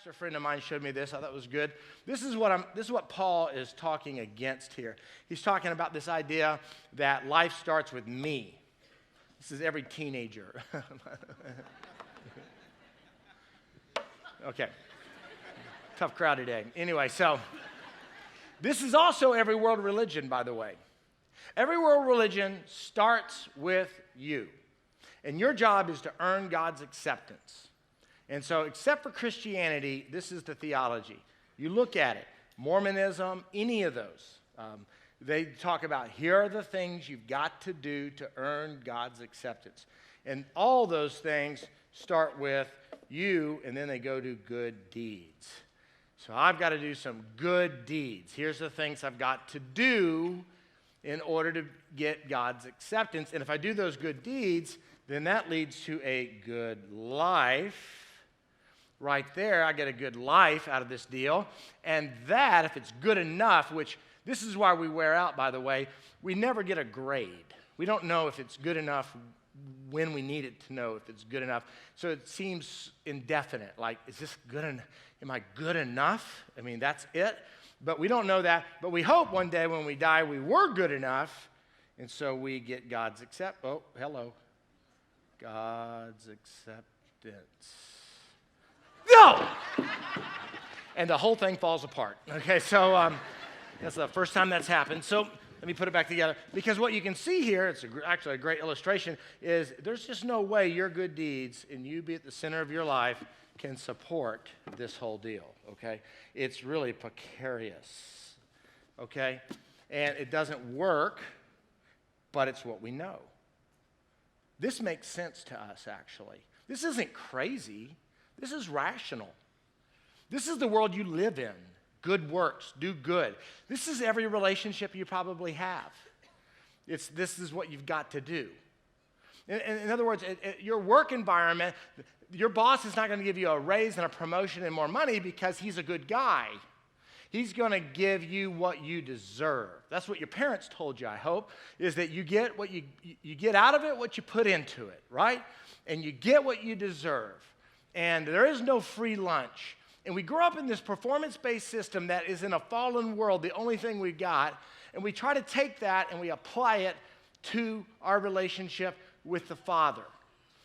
pastor friend of mine showed me this. I thought it was good. This is what Paul is talking against here. He's talking about this idea that life starts with me. This is every teenager. Okay. Tough crowd today. Anyway, so this is also every world religion, by the way. Every world religion starts with you. And your job is to earn God's acceptance. And so, except for Christianity, this is the theology. You look at it, Mormonism, any of those. They talk about here are the things you've got to do to earn God's acceptance. And all those things start with you, and then they go to good deeds. So I've got to do some good deeds. Here's the things I've got to do in order to get God's acceptance. And if I do those good deeds, then that leads to a good life. Right there, I get a good life out of this deal. And that, if it's good enough, which this is why we wear out, by the way, we never get a grade. We don't know if it's good enough when we need it to know if it's good enough. So it seems indefinite. Like, is this good enough? Am I good enough? I mean, that's it. But we don't know that. But we hope one day when we die we were good enough. And so we get God's acceptance. Oh, hello. God's acceptance. No! And the whole thing falls apart. Okay, so that's the first time that's happened. So let me put it back together. Because what you can see here, it's actually a great illustration, is there's just no way your good deeds and you be at the center of your life can support this whole deal, okay? It's really precarious, okay? And it doesn't work, but it's what we know. This makes sense to us, actually. This isn't crazy. This is rational. This is the world you live in. Good works, do good. This is every relationship you probably have. This is what you've got to do. In other words, your work environment, your boss is not going to give you a raise and a promotion and more money because he's a good guy. He's going to give you what you deserve. That's what your parents told you, I hope, is that you get what you get out of it what you put into it, right? And you get what you deserve. And there is no free lunch. And we grow up in this performance-based system that is in a fallen world, the only thing we got, and we try to take that and we apply it to our relationship with the Father.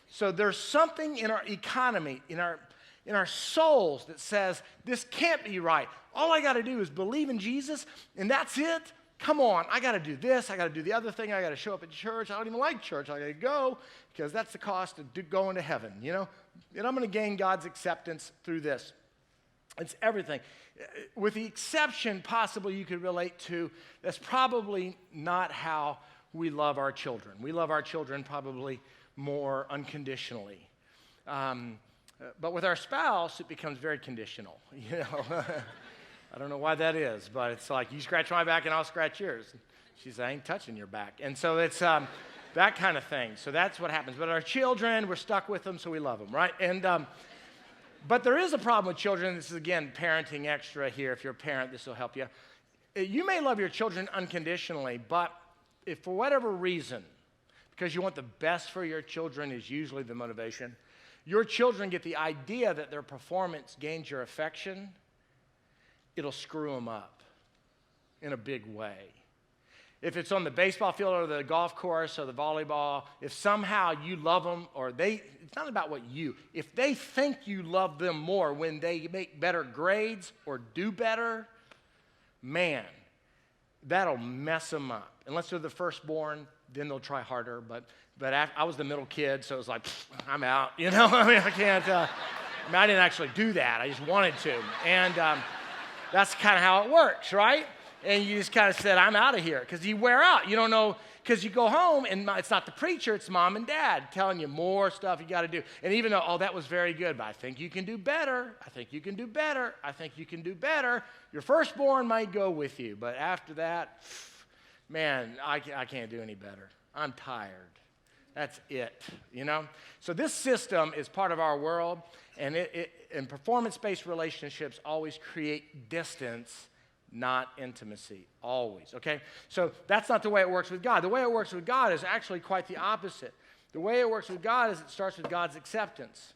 So there's something in our economy, in our souls that says, this can't be right. All I got to do is believe in Jesus, and that's it. Come on, I got to do this. I got to do the other thing. I got to show up at church. I don't even like church. I got to go because that's the cost of going to heaven, you know? And I'm going to gain God's acceptance through this. It's everything. With the exception, possibly, you could relate to, that's probably not how we love our children. We love our children probably more unconditionally. But with our spouse, it becomes very conditional, you know. I don't know why that is, but it's like, you scratch my back and I'll scratch yours. She says, I ain't touching your back. And so it's that kind of thing. So that's what happens. But our children, we're stuck with them, so we love them, right? And but there is a problem with children. This is, again, parenting extra here. If you're a parent, this will help you. You may love your children unconditionally, but if for whatever reason, because you want the best for your children is usually the motivation, your children get the idea that their performance gains your affection, it'll screw them up in a big way. If it's on the baseball field or the golf course or the volleyball, if somehow you love them or it's not about what if they think you love them more when they make better grades or do better, man, that'll mess them up. Unless they're the firstborn, then they'll try harder. But I was the middle kid, so it was like, I'm out, you know? I mean, I can't, I didn't actually do that. I just wanted to. And that's kind of how it works, right? And you just kind of said, I'm out of here, because you wear out. You don't know, because you go home, and it's not the preacher, it's mom and dad telling you more stuff you got to do. And even though, that was very good, but I think you can do better. I think you can do better. I think you can do better. Your firstborn might go with you, but after that, man, I can't do any better. I'm tired. That's it, you know? So this system is part of our world, and and performance-based relationships always create distance, not intimacy, always, okay? So that's not the way it works with God. The way it works with God is actually quite the opposite. The way it works with God is it starts with God's acceptance.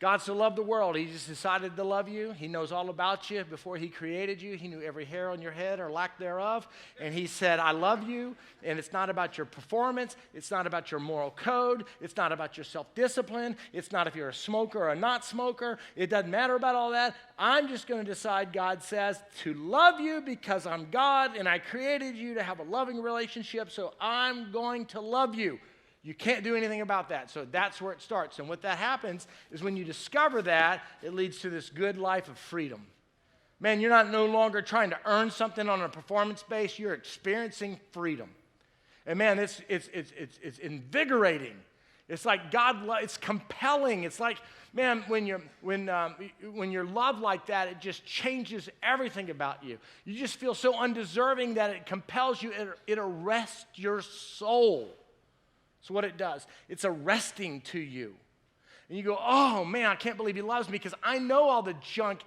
God so loved the world, he just decided to love you. He knows all about you before he created you. He knew every hair on your head or lack thereof. And he said, I love you. And it's not about your performance. It's not about your moral code. It's not about your self-discipline. It's not if you're a smoker or a not smoker. It doesn't matter about all that. I'm just going to decide, God says, to love you because I'm God and I created you to have a loving relationship, so I'm going to love you. You can't do anything about that. So that's where it starts. And what that happens is when you discover that, it leads to this good life of freedom. Man, you're not no longer trying to earn something on a performance base. You're experiencing freedom. And man, it's invigorating. It's like it's compelling. It's like, man, when you're loved like that, it just changes everything about you. You just feel so undeserving that it compels you. It arrests your soul. That's what it does. It's arresting to you. And you go, oh, man, I can't believe he loves me because I know all the junk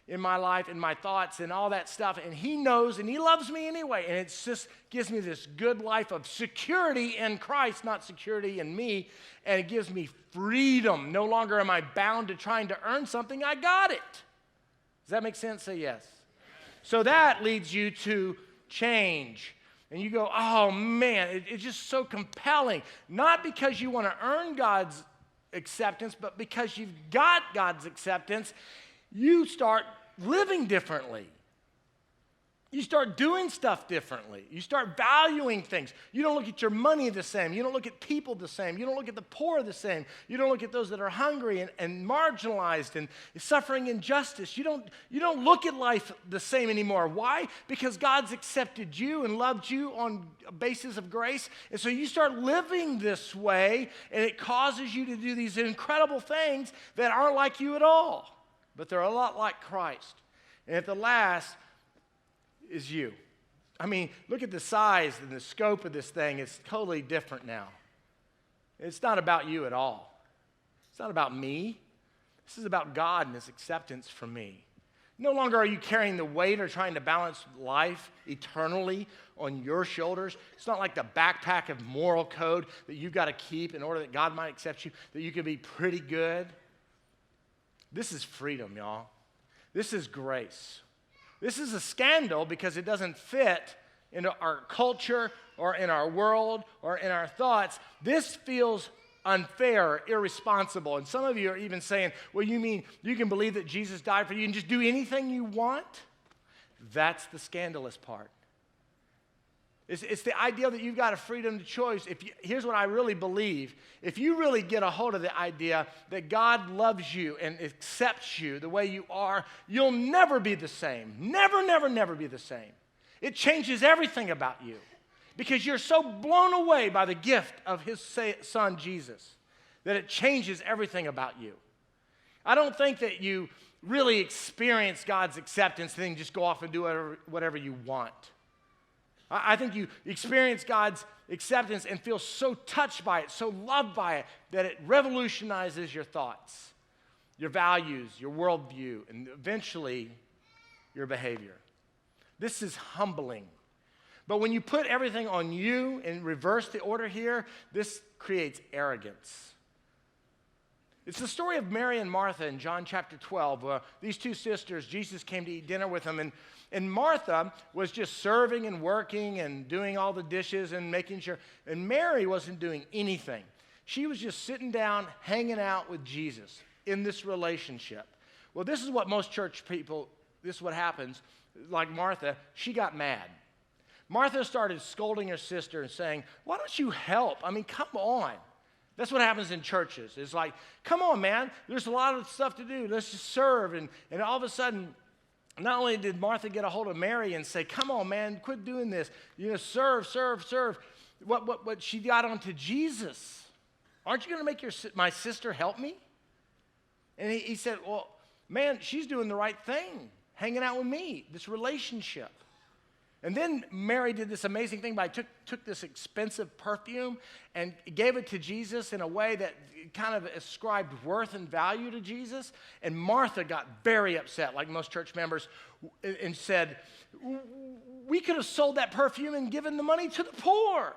in my life and my thoughts and all that stuff, and he knows and he loves me anyway. And it just gives me this good life of security in Christ, not security in me, and it gives me freedom. No longer am I bound to trying to earn something. I got it. Does that make sense? Say yes. So that leads you to change. And you go, oh, man, it's just so compelling. Not because you want to earn God's acceptance, but because you've got God's acceptance, you start living differently. You start doing stuff differently. You start valuing things. You don't look at your money the same. You don't look at people the same. You don't look at the poor the same. You don't look at those that are hungry and marginalized and suffering injustice. You don't look at life the same anymore. Why? Because God's accepted you and loved you on a basis of grace. And so you start living this way, and it causes you to do these incredible things that aren't like you at all. But they're a lot like Christ. And at the last is you. I mean, look at the size and the scope of this thing. It's totally different now. It's not about you at all. It's not about me. This is about God and his acceptance for me. No longer are you carrying the weight or trying to balance life eternally on your shoulders. It's not like the backpack of moral code that you've got to keep in order that God might accept you, that you can be pretty good. This is freedom, y'all. This is grace. This is a scandal because it doesn't fit into our culture or in our world or in our thoughts. This feels unfair or irresponsible. And some of you are even saying, well, you mean you can believe that Jesus died for you and just do anything you want? That's the scandalous part. It's the idea that you've got a freedom to choice. Here's what I really believe. If you really get a hold of the idea that God loves you and accepts you the way you are, you'll never be the same. Never, never, never be the same. It changes everything about you because you're so blown away by the gift of his son, Jesus, that it changes everything about you. I don't think that you really experience God's acceptance and then just go off and do whatever you want. I think you experience God's acceptance and feel so touched by it, so loved by it, that it revolutionizes your thoughts, your values, your worldview, and eventually your behavior. This is humbling. But when you put everything on you and reverse the order here, this creates arrogance. It's the story of Mary and Martha in John chapter 12. These two sisters, Jesus came to eat dinner with them, and Martha was just serving and working and doing all the dishes and making sure. And Mary wasn't doing anything. She was just sitting down, hanging out with Jesus in this relationship. Well, this is what most church people, this is what happens. Like Martha, she got mad. Martha started scolding her sister and saying, why don't you help? I mean, come on. That's what happens in churches. It's like, come on, man. There's a lot of stuff to do. Let's just serve. And all of a sudden, not only did Martha get a hold of Mary and say, come on, man, quit doing this. You know, serve. What she got onto Jesus. Aren't you going to make my sister help me? And he said, well, man, she's doing the right thing, hanging out with me, this relationship. And then Mary did this amazing thing by took this expensive perfume and gave it to Jesus in a way that kind of ascribed worth and value to Jesus. And Martha got very upset, like most church members, and said, we could have sold that perfume and given the money to the poor.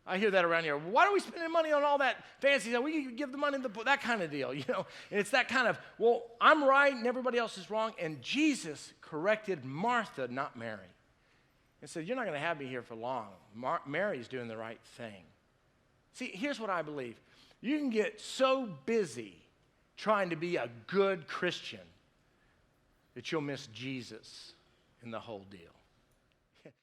I hear that around here. Why are we spending money on all that fancy stuff? We can give the money to that kind of deal, And it's that kind of, well, I'm right and everybody else is wrong. And Jesus corrected Martha, not Mary, and said, you're not going to have me here for long. Mary's doing the right thing. See, here's what I believe. You can get so busy trying to be a good Christian that you'll miss Jesus in the whole deal.